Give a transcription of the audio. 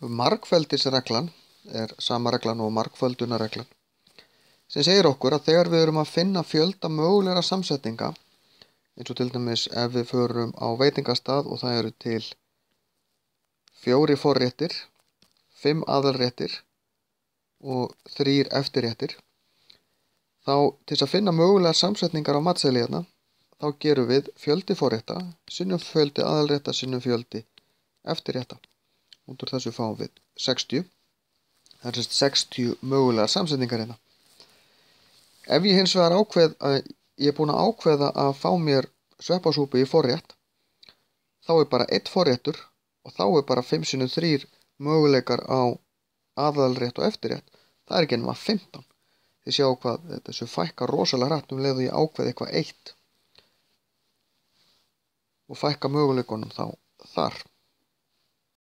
Margfeldisreglan sama reglan og margföldunarreglan sem segir okkur að þegar við erum að finna fjölda mögulegra samsetninga, eins og til dæmis ef við förum á veitingastað og það eru til 4 forréttir, 5 aðalréttir og 3 eftirréttir, þá til þess að finna mögulegar samsetningar á matseðli hérna, þá gerum við fjöldi forrétta sinnum fjöldi aðalrétta sinnum fjöldi eftirrétta. Út úr þessu fáum við 60. Það er 60 mögulegar samsetningar hérna. Ef ég hins vegar ég er búinn að ákveða að fá mér sveppasúpu í forrétt, þá er bara 1 forréttur og þá er bara 5 sinnum 3 möguleikar á aðalrétt og eftirrétt. Það er ekki nema 15. Þið sjáu hvað þessu fækkar rosalega hratt leið og ég ákveði eitthvað 1 og fækka möguleikunum þá þar.